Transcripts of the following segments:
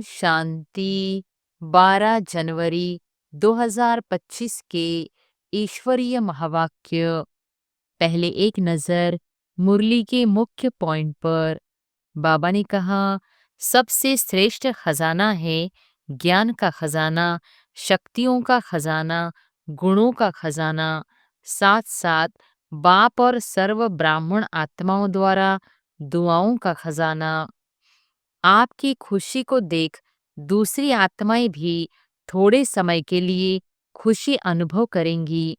शांति। 12 जनवरी 2025 के ईश्वरीय महावाक्य। पहले एक नजर मुरली के मुख्य पॉइंट पर। बाबा ने कहा, सबसे श्रेष्ठ खजाना है ज्ञान का खजाना, शक्तियों का खजाना, गुणों का खजाना, साथ साथ बाप और सर्व ब्राह्मण आत्माओं द्वारा दुआओं का खजाना। आपकी खुशी को देख दूसरी आत्माएं भी थोड़े समय के लिए खुशी अनुभव करेंगी।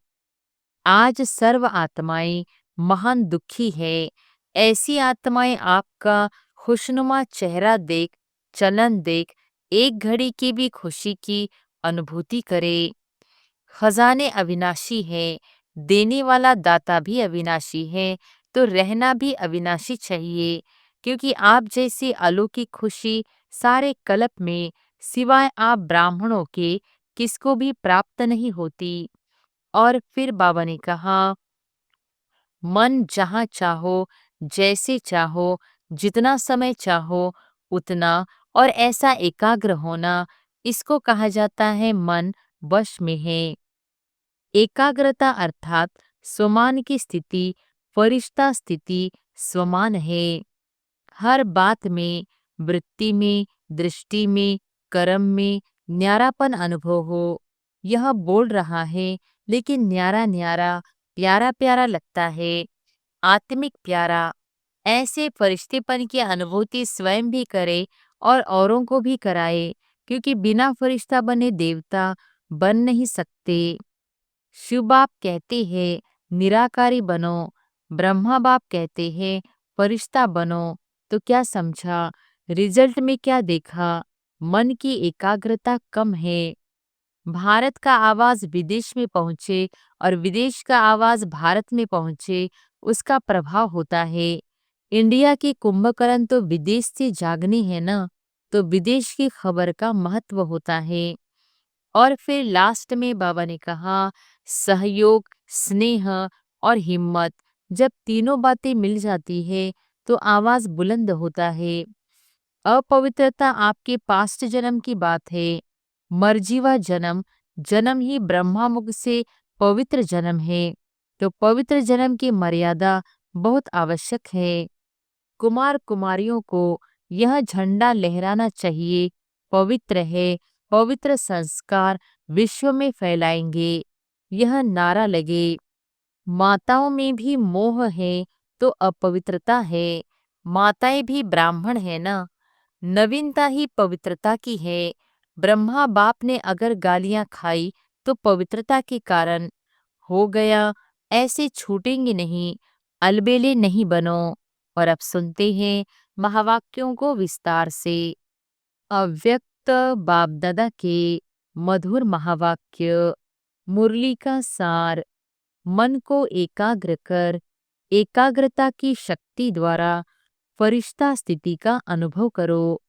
आज सर्व आत्माएं महान दुखी है। ऐसी आत्माएं आपका खुशनुमा चेहरा देख, चलन देख एक घड़ी की भी खुशी की अनुभूति करे। खजाने अविनाशी है, देने वाला दाता भी अविनाशी है, तो रहना भी अविनाशी चाहिए, क्योंकि आप जैसी अलौकिक खुशी सारे कल्प में सिवाय आप ब्राह्मणों के किसको भी प्राप्त नहीं होती। और फिर बाबा ने कहा, मन जहाँ चाहो, जैसे चाहो, जितना समय चाहो उतना, और ऐसा एकाग्र होना, इसको कहा जाता है मन वश में है। एकाग्रता अर्थात स्वमान की स्थिति, फरिश्ता स्थिति स्वमान है। हर बात में, वृत्ति में, दृष्टि में, कर्म में न्यारापन अनुभव हो। यह बोल रहा है लेकिन न्यारा न्यारा, प्यारा प्यारा लगता है, आत्मिक प्यारा। ऐसे फरिश्तेपन की अनुभूति स्वयं भी करे और औरों को भी कराए, क्योंकि बिना फरिश्ता बने देवता बन नहीं सकते। शिव बाप कहते हैं निराकारी बनो, ब्रह्मा बाप कहते हैं फरिश्ता बनो। तो क्या समझा, रिजल्ट में क्या देखा? मन की एकाग्रता कम है। भारत का आवाज विदेश में पहुंचे और विदेश का आवाज भारत में पहुंचे, उसका प्रभाव होता है। इंडिया की कुंभकर्ण तो विदेश से जागनी है ना, तो विदेश की खबर का महत्व होता है। और फिर लास्ट में बाबा ने कहा, सहयोग, स्नेह और हिम्मत, जब तीनों बातें मिल जाती है तो आवाज बुलंद होता है। अपवित्रता आपके पास्ट जन्म की बात है। मर्जीवा जन्म, जन्म ही ब्रह्मा मुख से पवित्र जन्म है, तो पवित्र जन्म की मर्यादा बहुत आवश्यक है। कुमार कुमारियों को यह झंडा लहराना चाहिए, पवित्र है, पवित्र संस्कार विश्व में फैलाएंगे, यह नारा लगे। माताओं में भी मोह है तो अपवित्रता है। माताएं भी ब्राह्मण है ना, नवीनता ही पवित्रता की है। ब्रह्मा बाप ने अगर गालियां खाई तो पवित्रता के कारण हो गया, ऐसे छूटेंगे नहीं, अलबेले नहीं बनो। और अब सुनते हैं महावाक्यों को विस्तार से। अव्यक्त बाप दादा के मधुर महावाक्य। मुरली का सार। मन को एकाग्र कर, एकाग्रता की शक्ति द्वारा फरिश्ता स्थिति का अनुभव करो।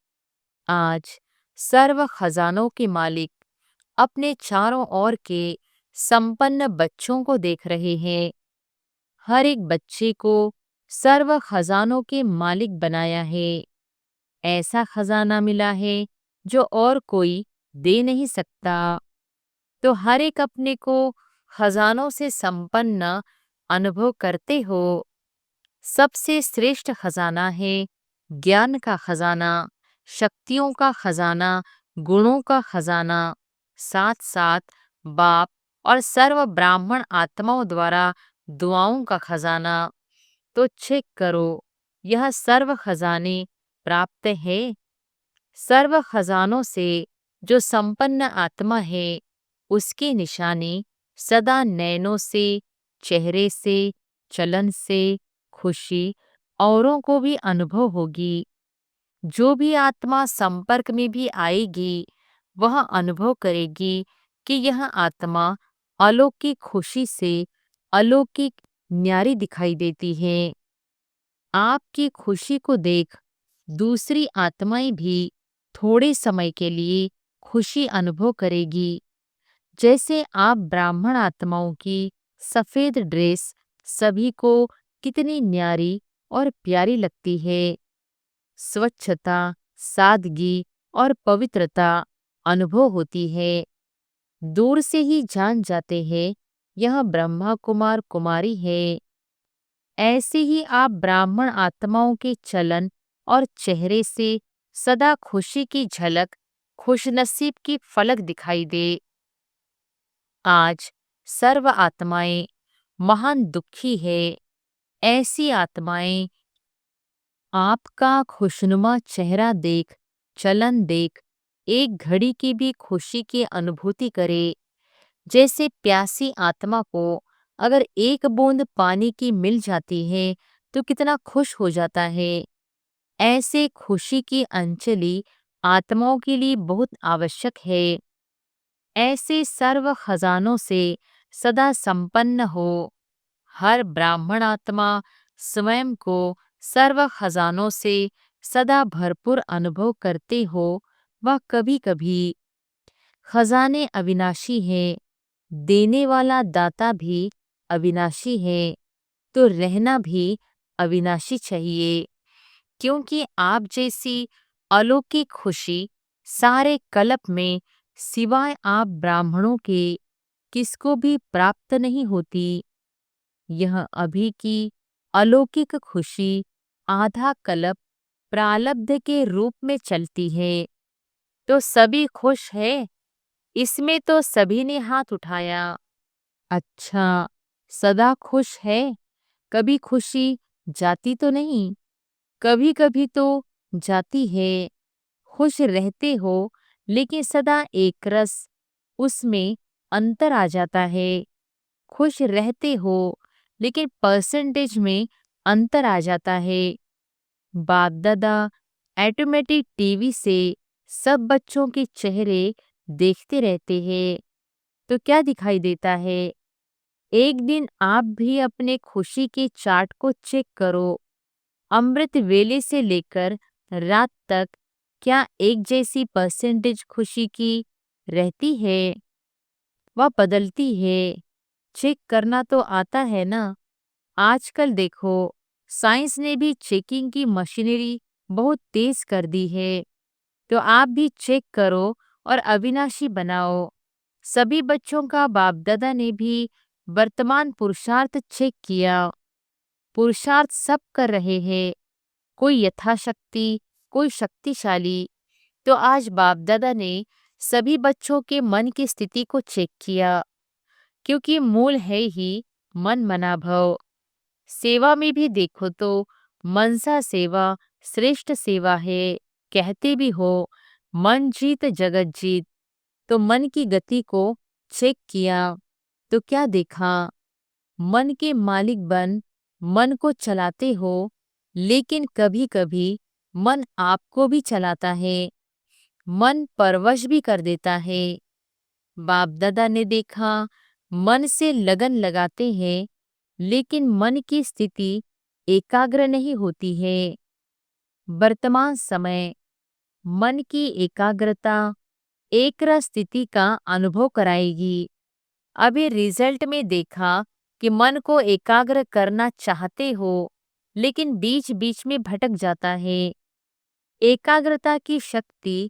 आज सर्व खजानों के मालिक अपने चारों ओर के संपन्न बच्चों को देख रहे हैं। हर एक बच्चे को सर्व खजानों के मालिक बनाया है। ऐसा खजाना मिला है जो और कोई दे नहीं सकता। तो हर एक अपने को खजानों से संपन्न अनुभव करते हो। सबसे श्रेष्ठ खजाना है ज्ञान का खजाना, शक्तियों का खजाना, गुणों का खजाना, साथ साथ बाप और सर्व ब्राह्मण आत्माओं द्वारा दुआओं का खजाना। तो चेक करो, यह सर्व खजाने प्राप्त है। सर्व खजानों से जो संपन्न आत्मा है, उसकी निशानी सदा नैनों से, चेहरे से, चलन से खुशी औरों को भी अनुभव होगी। जो भी आत्मा संपर्क में भी आएगी, वह अनुभव करेगी कि यह आत्मा अलौकिक खुशी से अलौकिक न्यारी दिखाई देती है। आपकी खुशी को देख दूसरी आत्माएं भी थोड़े समय के लिए खुशी अनुभव करेगी। जैसे आप ब्राह्मण आत्माओं की सफेद ड्रेस सभी को कितनी न्यारी और प्यारी लगती है। स्वच्छता, सादगी और पवित्रता अनुभव होती है। दूर से ही जान जाते हैं यह ब्रह्मा कुमार कुमारी है। ऐसे ही आप ब्राह्मण आत्माओं के चलन और चेहरे से सदा खुशी की झलक, खुशनसीब की फलक दिखाई दे। आज सर्व आत्माएं महान दुखी है। ऐसी आत्माएं आपका खुशनुमा चेहरा देख, चलन देख एक घड़ी की भी खुशी की अनुभूति करे। जैसे प्यासी आत्मा को अगर एक बूंद पानी की मिल जाती है तो कितना खुश हो जाता है। ऐसे खुशी की अंजलि आत्माओं के लिए बहुत आवश्यक है। ऐसे सर्व खजानों से सदा संपन्न हो। हर ब्राह्मण आत्मा स्वयं को सर्व खजानों से सदा भरपूर अनुभव करते हो। वह कभी कभी खजाने अविनाशी है, देने वाला दाता भी अविनाशी है, तो रहना भी अविनाशी चाहिए। क्योंकि आप जैसी अलौकिक खुशी सारे कल्प में सिवाय आप ब्राह्मणों के किसको भी प्राप्त नहीं होती। यह अभी की अलौकिक खुशी आधा कल्प प्रारब्ध के रूप में चलती है। तो सभी खुश है, इसमें तो सभी ने हाथ उठाया। अच्छा, सदा खुश है, कभी खुशी जाती तो नहीं? कभी कभी तो जाती है। खुश रहते हो लेकिन सदा एक रस, उसमें अंतर आ जाता है। खुश रहते हो लेकिन परसेंटेज में अंतर आ जाता है। बाप दादा ऑटोमेटिक टीवी से सब बच्चों के चेहरे देखते रहते हैं, तो क्या दिखाई देता है? एक दिन आप भी अपने खुशी के चार्ट को चेक करो। अमृत वेले से लेकर रात तक क्या एक जैसी परसेंटेज खुशी की रहती है? वह बदलती है? चेक करना तो आता है ना। आजकल देखो, साइंस ने भी चेकिंग की मशीनरी बहुत तेज कर दी है। तो आप भी चेक करो और अविनाशी बनाओ। सभी बच्चों का बाप दादा ने भी वर्तमान पुरुषार्थ चेक किया। पुरुषार्थ सब कर रहे हैं, कोई यथाशक्ति, कोई शक्तिशाली। तो आज बाप दादा ने सभी बच्चों के मन की स्थिति को चेक किया, क्योंकि मूल है ही मन मना भव। सेवा में भी देखो तो मनसा सेवा श्रेष्ठ सेवा है, कहते भी हो मन जीत जगत जीत। तो मन की गति को चेक किया तो क्या देखा? मन के मालिक बन मन को चलाते हो, लेकिन कभी कभी मन आपको भी चलाता है, मन परवश भी कर देता है। बाप दादा ने देखा मन से लगन लगाते हैं, लेकिन मन की स्थिति एकाग्र नहीं होती है। वर्तमान समय मन की एकाग्रता एक रस स्थिति का अनुभव कराएगी। अभी रिजल्ट में देखा कि मन को एकाग्र करना चाहते हो, लेकिन बीच बीच में भटक जाता है। एकाग्रता की शक्ति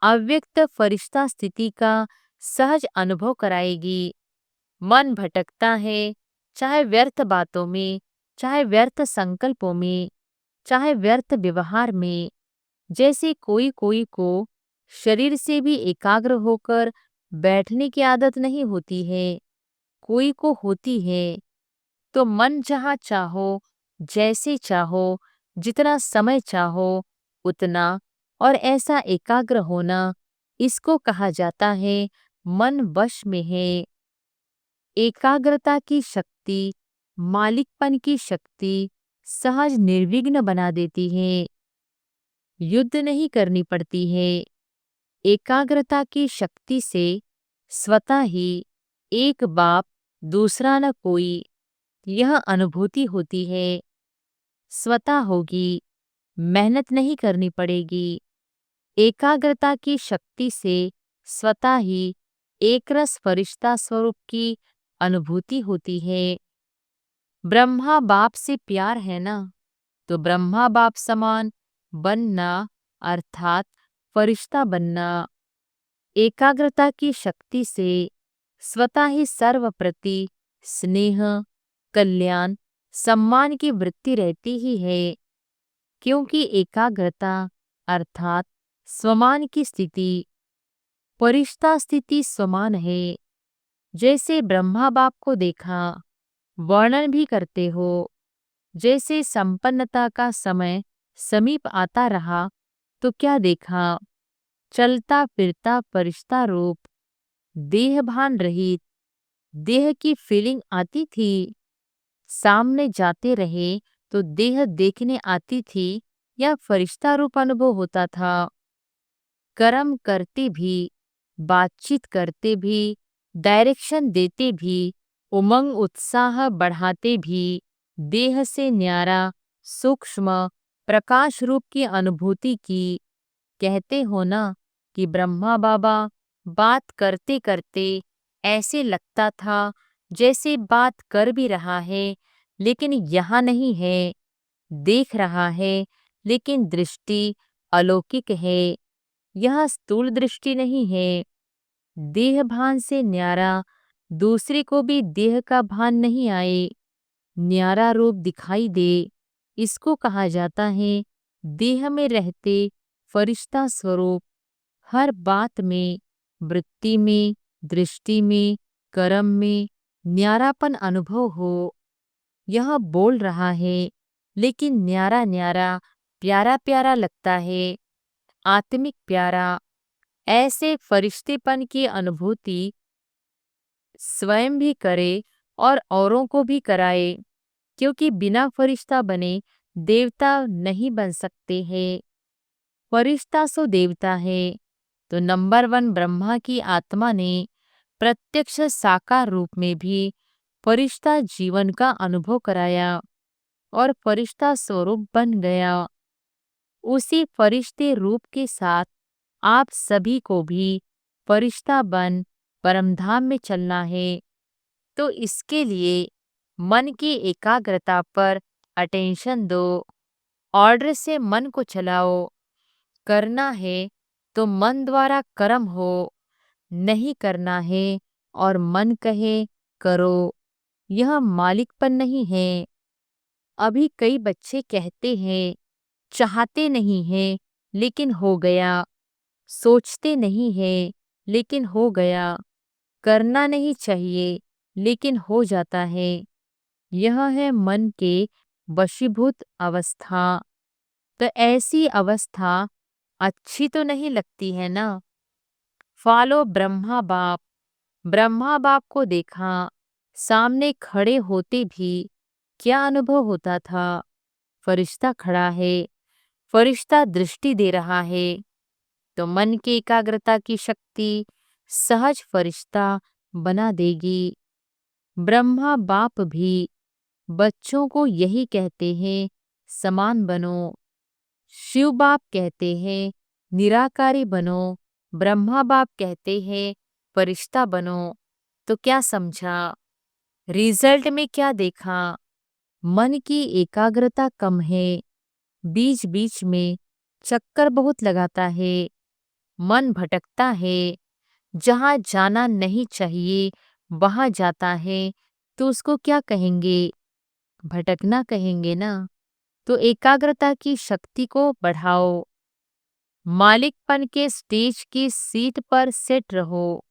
अव्यक्त फरिश्ता स्थिति का सहज अनुभव कराएगी। मन भटकता है, चाहे व्यर्थ बातों में, चाहे व्यर्थ संकल्पों में, चाहे व्यर्थ व्यवहार में। जैसे कोई कोई को शरीर से भी एकाग्र होकर बैठने की आदत नहीं होती है, कोई को होती है। तो मन जहाँ चाहो, जैसे चाहो, जितना समय चाहो उतना, और ऐसा एकाग्र होना, इसको कहा जाता है मन वश में है। एकाग्रता की शक्ति, मालिकपन की शक्ति सहज निर्विघ्न बना देती है। युद्ध नहीं करनी पड़ती है। एकाग्रता की शक्ति से स्वतः ही एक बाप दूसरा न कोई, यह अनुभूति होती है। स्वतः होगी, मेहनत नहीं करनी पड़ेगी। एकाग्रता की शक्ति से स्वतः ही एकरस फरिश्ता स्वरूप की अनुभूति होती है। ब्रह्मा बाप से प्यार है ना, तो ब्रह्मा बाप समान बनना, अर्थात फरिश्ता बनना, एकाग्रता की शक्ति से स्वतः ही सर्व प्रति स्नेह, कल्याण, सम्मान की वृत्ति रहती ही है, क्योंकि एकाग्रता अर्थात स्वमान की स्थिति, फरिश्ता स्थिति स्वमान है। जैसे ब्रह्मा बाप को देखा, वर्णन भी करते हो, जैसे संपन्नता का समय समीप आता रहा तो क्या देखा, चलता फिरता फरिश्ता रूप, देह भान रहित, देह की फीलिंग आती थी। सामने जाते रहे तो देह देखने आती थी या फरिश्ता रूप अनुभव होता था। कर्म करते भी, बातचीत करते भी, डायरेक्शन देते भी, उमंग उत्साह बढ़ाते भी, देह से न्यारा सूक्ष्म प्रकाश रूप की अनुभूति की। कहते हो ना कि ब्रह्मा बाबा बात करते करते ऐसे लगता था जैसे बात कर भी रहा है, लेकिन यहाँ नहीं है, देख रहा है, लेकिन दृष्टि अलौकिक है। यह स्थूल दृष्टि नहीं है। देह भान से न्यारा दूसरे को भी देह का भान नहीं आए, न्यारा रूप दिखाई दे, इसको कहा जाता है देह में रहते फरिश्ता स्वरूप। हर बात में, वृत्ति में, दृष्टि में, कर्म में न्यारापन अनुभव हो। यह बोल रहा है लेकिन न्यारा न्यारा, प्यारा प्यारा लगता है, आत्मिक प्यारा। ऐसे फरिश्तेपन की अनुभूति स्वयं भी करे और औरों को भी कराए, क्योंकि बिना फरिश्ता बने देवता नहीं बन सकते हैं। फरिश्ता सो देवता है। तो नंबर 1 ब्रह्मा की आत्मा ने प्रत्यक्ष साकार रूप में भी फरिश्ता जीवन का अनुभव कराया और फरिश्ता स्वरूप बन गया। उसी फरिश्ते रूप के साथ आप सभी को भी फरिश्ता बन परमधाम में चलना है। तो इसके लिए मन की एकाग्रता पर अटेंशन दो, ऑर्डर से मन को चलाओ। करना है तो मन द्वारा कर्म हो, नहीं करना है और मन कहे करो, यह मालिकपन नहीं है। अभी कई बच्चे कहते हैं चाहते नहीं हैं लेकिन हो गया, सोचते नहीं हैं लेकिन हो गया, करना नहीं चाहिए लेकिन हो जाता है। यह है मन के वशीभूत अवस्था। तो ऐसी अवस्था अच्छी तो नहीं लगती है ना। फॉलो ब्रह्मा बाप। ब्रह्मा बाप को देखा, सामने खड़े होते भी क्या अनुभव होता था, फरिश्ता खड़ा है, फरिश्ता दृष्टि दे रहा है। तो मन की एकाग्रता की शक्ति सहज फरिश्ता बना देगी। ब्रह्मा बाप भी बच्चों को यही कहते हैं समान बनो। शिव बाप कहते हैं निराकारी बनो, ब्रह्मा बाप कहते हैं फरिश्ता बनो। तो क्या समझा, रिजल्ट में क्या देखा, मन की एकाग्रता कम है, बीच बीच में चक्कर बहुत लगाता है, मन भटकता है, जहाँ जाना नहीं चाहिए वहाँ जाता है। तो उसको क्या कहेंगे, भटकना कहेंगे ना। तो एकाग्रता की शक्ति को बढ़ाओ। मालिकपन के स्टेज की सीट पर सेट रहो।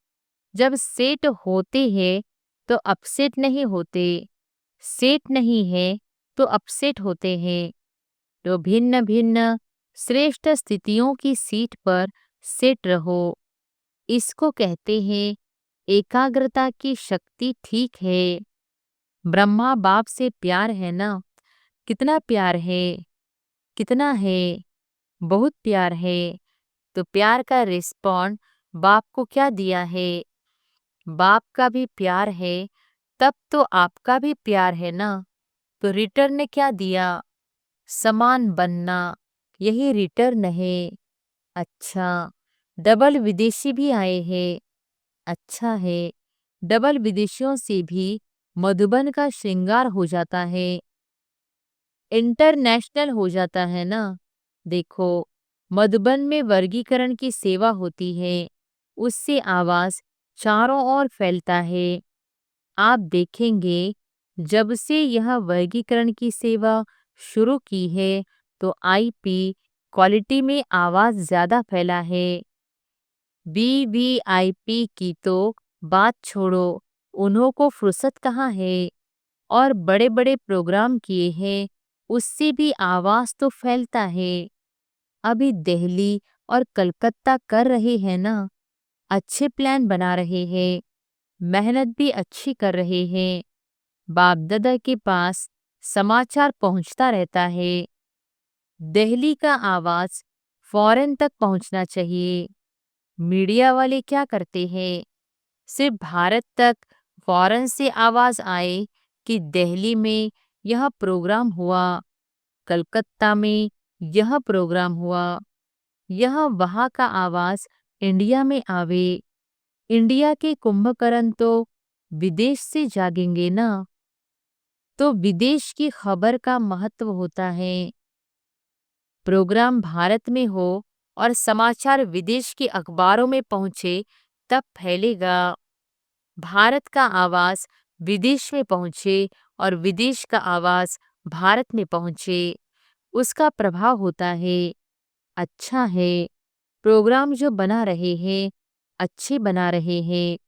जब सेट होते हैं तो अपसेट नहीं होते, सेट नहीं है तो अपसेट होते हैं। तो भिन्न भिन्न श्रेष्ठ स्थितियों की सीट पर सेट रहो। इसको कहते हैं एकाग्रता की शक्ति। ठीक है, ब्रह्मा बाप से प्यार है ना, कितना प्यार है, कितना है, बहुत प्यार है। तो प्यार का रिस्पॉन्ड बाप को क्या दिया है, बाप का भी प्यार है, तब तो आपका भी प्यार है ना। तो रिटर्न ने क्या दिया, समान बनना, यही रिटर्न है। अच्छा, डबल विदेशी भी आए हैं, अच्छा है। डबल विदेशियों से भी मधुबन का श्रृंगार हो जाता है, इंटरनेशनल हो जाता है ना। देखो, मधुबन में वर्गीकरण की सेवा होती है, उससे आवाज चारों ओर फैलता है। आप देखेंगे, जब से यह वर्गीकरण की सेवा शुरू की है, तो आईपी क्वालिटी में आवाज ज्यादा फैला है। वीवीआईपी की तो बात छोड़ो, उन्हों को फुर्सत कहाँ है। और बड़े बड़े प्रोग्राम किए हैं, उससे भी आवाज तो फैलता है। अभी दिल्ली और कलकत्ता कर रहे हैं ना, अच्छे प्लान बना रहे हैं, मेहनत भी अच्छी कर रहे हैं। बाप दादा के पास समाचार पहुंचता रहता है। दिल्ली का आवाज फॉरेन तक पहुंचना चाहिए। मीडिया वाले क्या करते हैं, सिर्फ भारत तक फॉरेन से आवाज आए कि दिल्ली में यह प्रोग्राम हुआ, कलकत्ता में यह प्रोग्राम हुआ, यह वहाँ का आवाज इंडिया में आवे। इंडिया के कुंभकर्ण तो विदेश से जागेंगे ना, तो विदेश की खबर का महत्व होता है। प्रोग्राम भारत में हो और समाचार विदेश के अखबारों में पहुंचे, तब फैलेगा। भारत का आवाज विदेश में पहुंचे और विदेश का आवाज भारत में पहुंचे, उसका प्रभाव होता है। अच्छा है, प्रोग्राम जो बना रहे हैं, अच्छे बना रहे हैं।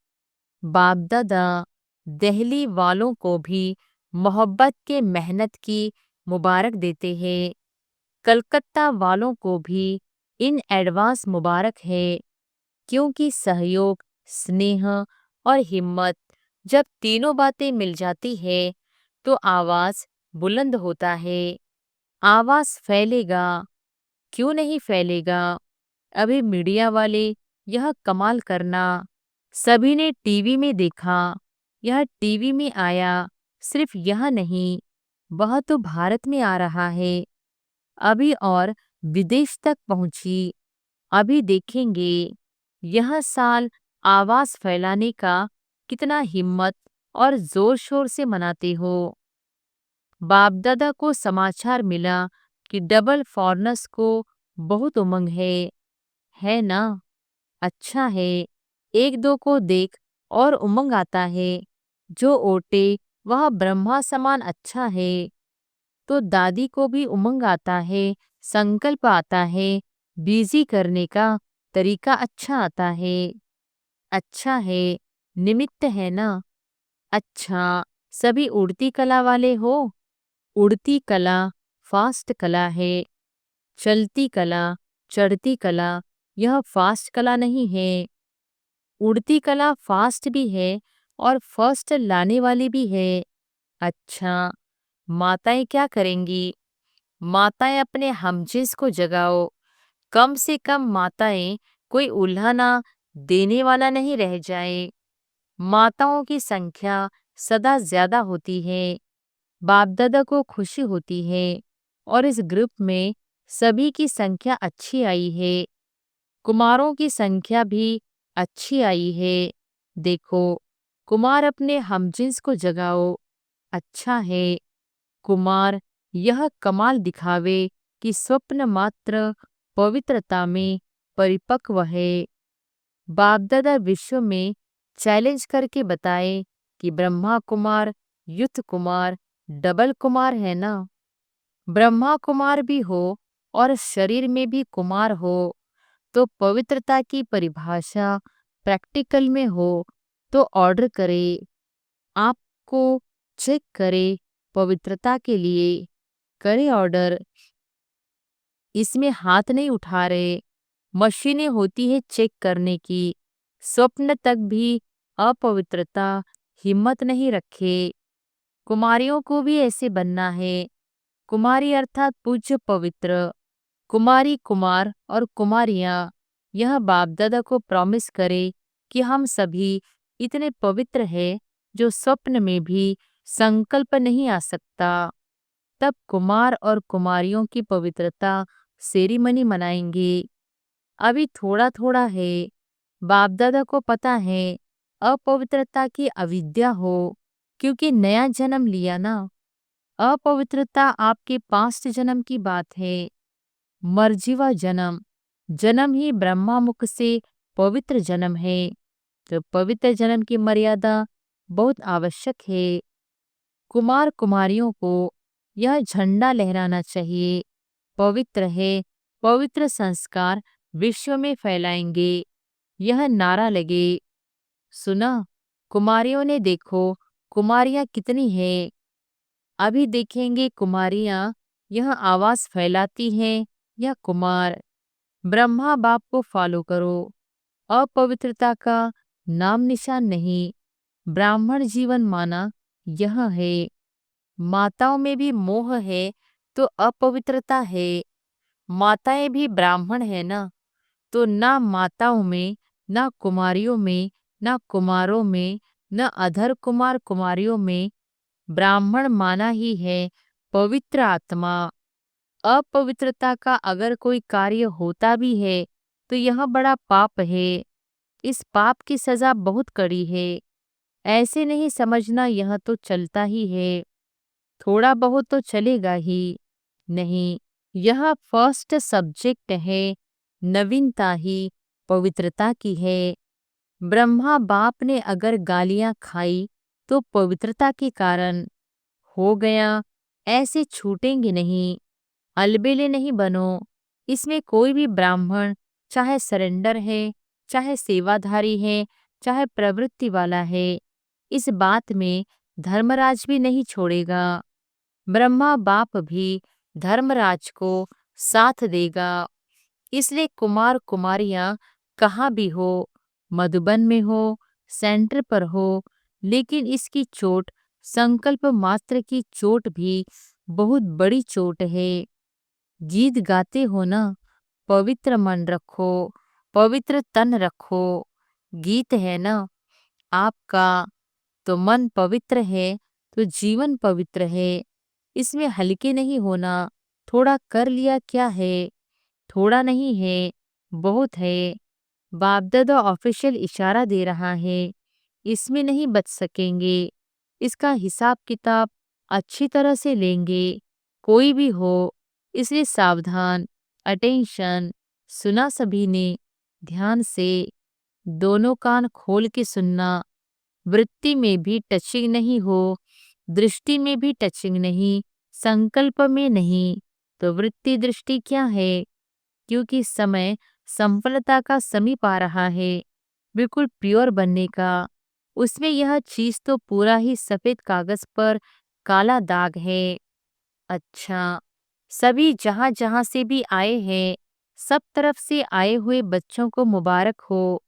बाप दादा दिल्ली वालों को भी मोहब्बत के मेहनत की मुबारक देते हैं। कलकत्ता वालों को भी इन एडवांस मुबारक है, क्योंकि सहयोग, स्नेह और हिम्मत, जब तीनों बातें मिल जाती है, तो आवाज बुलंद होता है। आवाज फैलेगा, क्यों नहीं फैलेगा। अभी मीडिया वाले यह कमाल करना, सभी ने टीवी में देखा, यह टीवी में आया, सिर्फ यह नहीं, वह तो भारत में आ रहा है, अभी और विदेश तक पहुंची। अभी देखेंगे, यह साल आवाज फैलाने का कितना हिम्मत और जोर शोर से मनाते हो। बाप दादा को समाचार मिला कि डबल फॉरनर्स को बहुत उमंग है ना। अच्छा है, एक दो को देख और उमंग आता है, जो ओटे वह ब्रह्मा समान अच्छा है। तो दादी को भी उमंग आता है, संकल्प आता है, बिजी करने का तरीका अच्छा आता है। अच्छा है, निमित्त है ना। अच्छा, सभी उड़ती कला वाले हो। उड़ती कला फास्ट कला है, चलती कला, चढ़ती कला, यह फास्ट कला नहीं है। उड़ती कला फास्ट भी है और फर्स्ट लाने वाली भी है। अच्छा, माताएं क्या करेंगी। माताएं अपने हमजिस को जगाओ। कम से कम माताएं कोई उल्हाना देने वाला नहीं रह जाए। माताओं की संख्या सदा ज्यादा होती है। बाप दादा को खुशी होती है, और इस ग्रुप में सभी की संख्या अच्छी आई है। कुमारों की संख्या भी अच्छी आई है। देखो, कुमार अपने हमजिन्स को जगाओ। अच्छा है, कुमार यह कमाल दिखावे कि स्वप्न मात्र पवित्रता में परिपक्व है। बाप दादा विश्व में चैलेंज करके बताए कि ब्रह्मा कुमार, युद्ध कुमार, डबल कुमार है ना। ब्रह्मा कुमार भी हो और शरीर में भी कुमार हो, तो पवित्रता की परिभाषा प्रैक्टिकल में हो, तो ऑर्डर करे, आपको चेक करे, पवित्रता के लिए करे ऑर्डर। इसमें हाथ नहीं उठा रहे, मशीनें होती है चेक करने की। स्वप्न तक भी अपवित्रता हिम्मत नहीं रखे। कुमारियों को भी ऐसे बनना है। कुमारी अर्थात पूज्य पवित्र। कुमारी, कुमार और कुमारियां, यह बाप दादा को प्रॉमिस करे कि हम सभी इतने पवित्र हैं, जो स्वप्न में भी संकल्प नहीं आ सकता। तब कुमार और कुमारियों की पवित्रता सेरेमनी मनाएंगे। अभी थोड़ा थोड़ा है। बाप दादा को पता है अपवित्रता की अविद्या हो, क्योंकि नया जन्म लिया ना। अपवित्रता आपके पास्ट जन्म की बात है, मर्जीवा जन्म। जन्म ही ब्रह्मा मुख से पवित्र जन्म है। तो पवित्र जन्म की मर्यादा बहुत आवश्यक है। कुमार कुमारियों को यह झंडा लहराना चाहिए। पवित्र है, पवित्र संस्कार विश्व में फैलाएंगे, यह नारा लगे। सुना, कुमारियों ने देखो कुमारियां कितनी हैं। अभी देखेंगे कुमारियां यह आवाज फैलाती हैं या कुमार। ब्रह्मा बाप को फॉलो करो। अपवित्रता का नाम निशान नहीं। ब्राह्मण जीवन माना यह है। माताओं में भी मोह है तो अपवित्रता है। माताएं भी ब्राह्मण है ना, तो ना माताओं में, ना कुमारियों में, ना कुमारों में, न अधर कुमार कुमारियों में ब्राह्मण माना ही है पवित्र आत्मा। अपवित्रता का अगर कोई कार्य होता भी है तो यह बड़ा पाप है। इस पाप की सजा बहुत कड़ी है। ऐसे नहीं समझना यह तो चलता ही है, थोड़ा बहुत तो चलेगा ही नहीं। यह फर्स्ट सब्जेक्ट है, नवीनता ही पवित्रता की है। ब्रह्मा बाप ने अगर गालियां खाई तो पवित्रता के कारण हो गया, ऐसे छूटेंगे नहीं। अलबेले नहीं बनो। इसमें कोई भी ब्राह्मण चाहे सरेंडर है, चाहे सेवाधारी है, चाहे प्रवृत्ति वाला है, इस बात में धर्मराज भी नहीं छोड़ेगा। ब्रह्मा बाप भी धर्मराज को साथ देगा। इसलिए कुमार कुमारियां कहाँ भी हो, मधुबन में हो, सेंटर पर हो, लेकिन इसकी चोट, संकल्प मात्र की चोट भी बहुत बड़ी चोट है। गीत गाते हो ना, पवित्र मन रखो, पवित्र तन रखो। गीत है ना आपका, तो मन पवित्र है तो जीवन पवित्र है। इसमें हल्के नहीं होना। थोड़ा कर लिया क्या है, थोड़ा नहीं है, बहुत है। बाप दादा ऑफिशियल इशारा दे रहा है, इसमें नहीं बच सकेंगे। इसका हिसाब किताब अच्छी तरह से लेंगे, कोई भी हो। इसलिए सावधान, अटेंशन। सुना सभी ने ध्यान से, दोनों कान खोल के सुनना। वृत्ति में भी टचिंग नहीं हो, दृष्टि में भी टचिंग नहीं, संकल्प में नहीं। तो वृत्ति दृष्टि क्या है? क्योंकि समय संपन्नता का समीप आ रहा है, बिल्कुल प्योर बनने का। उसमें यह चीज तो पूरा ही सफेद कागज पर काला दाग है। अच्छा, सभी जहां जहां से भी आए हैं, सब तरफ से आए हुए बच्चों को मुबारक हो।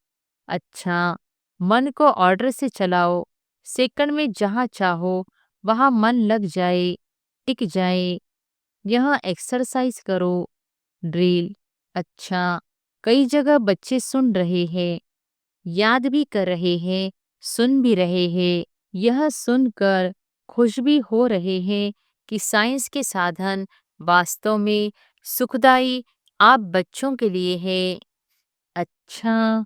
अच्छा, मन को ऑर्डर से चलाओ। सेकंड में जहां चाहो वहां मन लग जाए, टिक जाए। यह एक्सरसाइज करो, ड्रिल। अच्छा, कई जगह बच्चे सुन रहे हैं, याद भी कर रहे हैं, सुन भी रहे हैं। यह सुनकर खुश भी हो रहे हैं कि साइंस के साधन वास्तव में सुखदाई आप बच्चों के लिए है। अच्छा,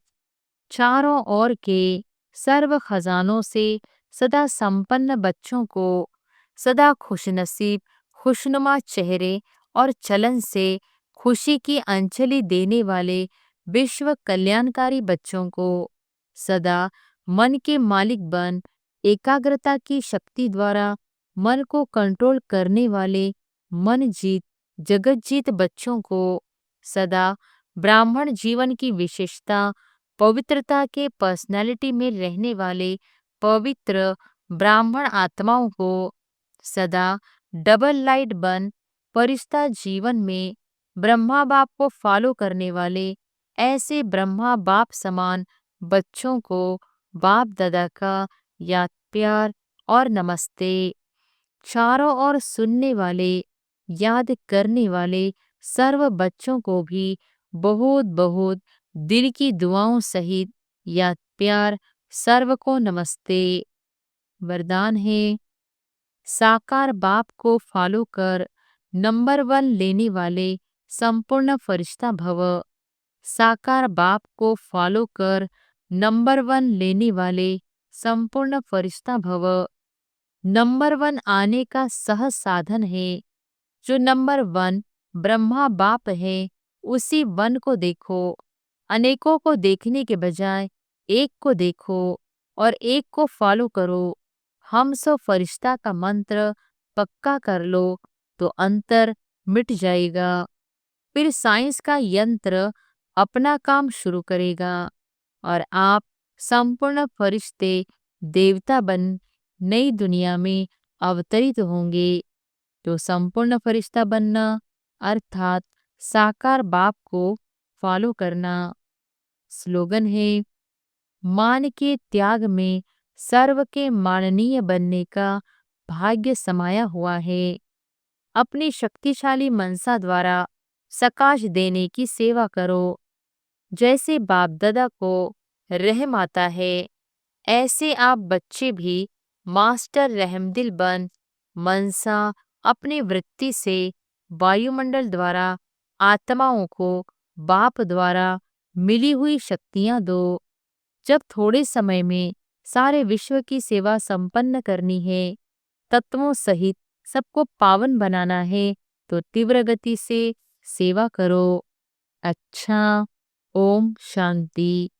चारों ओर के सर्व खजानों से सदा संपन्न बच्चों को, सदा खुशनसीब खुशनुमा चेहरे और चलन से खुशी की अंजलि देने वाले विश्व कल्याणकारी बच्चों को, सदा मन के मालिक बन एकाग्रता की शक्ति द्वारा मन को कंट्रोल करने वाले मन जीत जगत जीत बच्चों को, सदा ब्राह्मण जीवन की विशेषता पवित्रता के पर्सनालिटी में रहने वाले पवित्र ब्राह्मण आत्माओं को, सदा डबल लाइट बन परिस्ता जीवन में ब्रह्मा बाप को फॉलो करने वाले ऐसे ब्रह्मा बाप समान बच्चों को बाप दादा का याद प्यार और नमस्ते। चारों ओर सुनने वाले, याद करने वाले सर्व बच्चों को भी बहुत बहुत दिल की दुआओं सहित याद प्यार सर्व को नमस्ते। वरदान है, साकार बाप को फॉलो कर नंबर 1 लेने वाले संपूर्ण फरिश्ता भव। साकार बाप को फॉलो कर नंबर 1 लेने वाले संपूर्ण फरिश्ता भव। नंबर 1 आने का सहज साधन है। जो नंबर 1 ब्रह्मा बाप है उसी वन को देखो। अनेकों को देखने के बजाय एक को देखो और एक को फॉलो करो। हम सो फरिश्ता का मंत्र पक्का कर लो तो अंतर मिट जाएगा। फिर साइंस का यंत्र अपना काम शुरू करेगा और आप संपूर्ण फरिश्ते देवता बन नई दुनिया में अवतरित होंगे। तो संपूर्ण फरिश्ता बनना अर्थात साकार बाप को फॉलो करना। स्लोगन है, मान के त्याग में सर्व के माननीय बनने का भाग्य समाया हुआ है। अपनी शक्तिशाली मनसा द्वारा सकाश देने की सेवा करो। जैसे बाप दादा को रहम आता है, ऐसे आप बच्चे भी मास्टर रहमदिल बन मनसा अपनी वृत्ति से वायुमंडल द्वारा आत्माओं को बाप द्वारा मिली हुई शक्तियां दो। जब थोड़े समय में सारे विश्व की सेवा संपन्न करनी है, तत्वों सहित सबको पावन बनाना है, तो तीव्र गति से सेवा करो। अच्छा, ओम शांति।